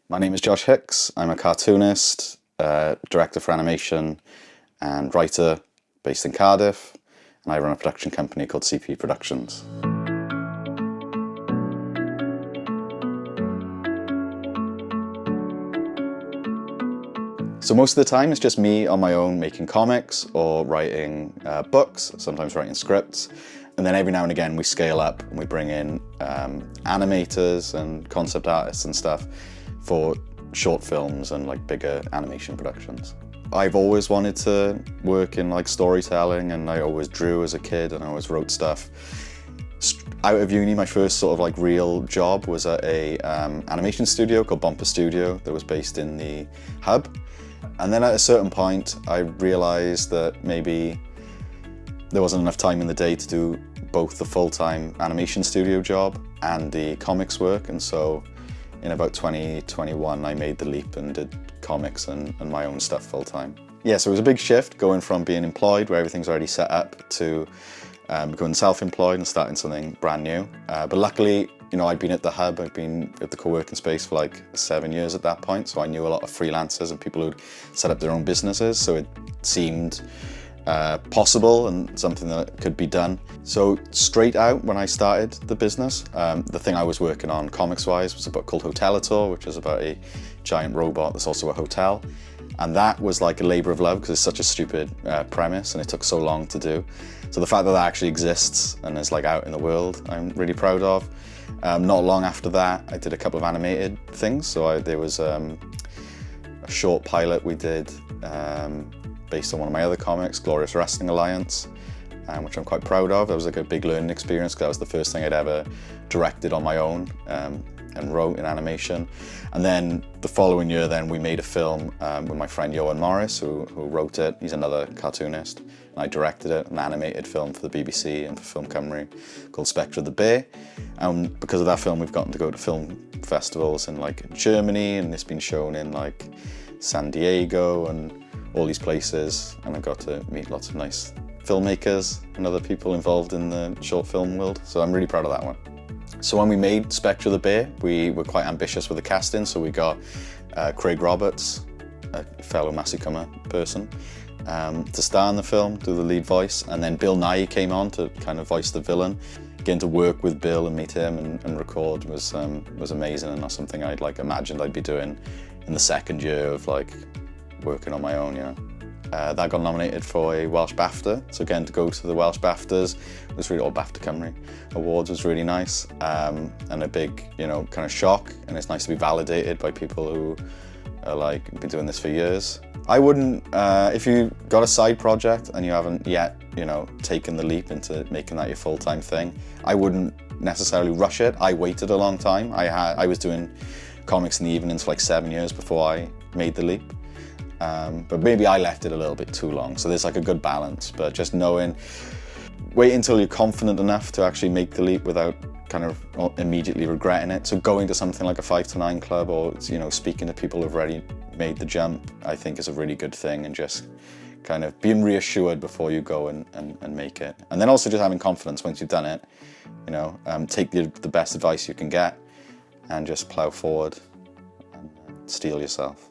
My name is Josh Hicks. I'm a cartoonist, director for animation and writer based in Cardiff, and I run a production company called CPE Productions. So most of the time it's just me on my own making comics or writing books, sometimes writing scripts. And then every now and again we scale up and we bring in animators and concept artists and stuff for short films and like bigger animation productions. I've always wanted to work in like storytelling, and I always drew as a kid and I always wrote stuff. Out of uni, my first sort of like real job was at a animation studio called BAFTA Studio that was based in the Hub. And then at a certain point, I realized that maybe there wasn't enough time in the day to do both the full-time animation studio job and the comics work. And so in about 2021, I made the leap and did comics and my own stuff full-time. Yeah, so it was a big shift going from being employed, where everything's already set up, to going self-employed and starting something brand new. But luckily, you know, I'd been at the Hub, I'd been at the co-working space for like 7 years at that point, so I knew a lot of freelancers and people who'd set up their own businesses, so it seemed possible and something that could be done. So straight out when I started the business, the thing I was working on comics-wise was a book called Hotelitor, which is about a giant robot that's also a hotel. And that was like a labour of love because it's such a stupid premise and it took so long to do. So the fact that that actually exists and is like out in the world, I'm really proud of. Not long after that, I did a couple of animated things. So there was a short pilot we did based on one of my other comics, Glorious Wrestling Alliance, which I'm quite proud of. It was like a big learning experience because that was the first thing I'd ever directed on my own and wrote in animation. And then the following year then we made a film with my friend Johan Morris, who wrote it. He's another cartoonist. And I directed it, an animated film for the BBC and for Film Cymru called Spectre the Bear. And because of that film, we've gotten to go to film festivals in like Germany, and it's been shown in like San Diego and all these places. And I got to meet lots of nice filmmakers and other people involved in the short film world. So I'm really proud of that one. So when we made Spectre the Bear, we were quite ambitious with the casting. So we got Craig Roberts, a fellow Masukuma person, to star in the film, do the lead voice. And then Bill Nye came on to kind of voice the villain. Getting to work with Bill and meet him and record was amazing, and not something I'd like imagined I'd be doing in the second year of like working on my own, you know. That got nominated for a Welsh BAFTA, so again to go to the Welsh BAFTAs was really, or BAFTA Cymru awards was really nice, and a big, you know, kind of shock, and it's nice to be validated by people who are like been doing this for years. I wouldn't, if you got a side project and you haven't yet, you know, taken the leap into making that your full-time thing, I wouldn't necessarily rush it. I waited a long time. I was doing comics in the evenings for like 7 years before I made the leap. But maybe I left it a little bit too long. So there's like a good balance, but just knowing, wait until you're confident enough to actually make the leap without kind of immediately regretting it. So going to something like a 5 to 9 club, or, you know, speaking to people who've already made the jump, I think is a really good thing, and just kind of being reassured before you go and make it. And then also just having confidence once you've done it, you know, take the best advice you can get and just plow forward and steel yourself.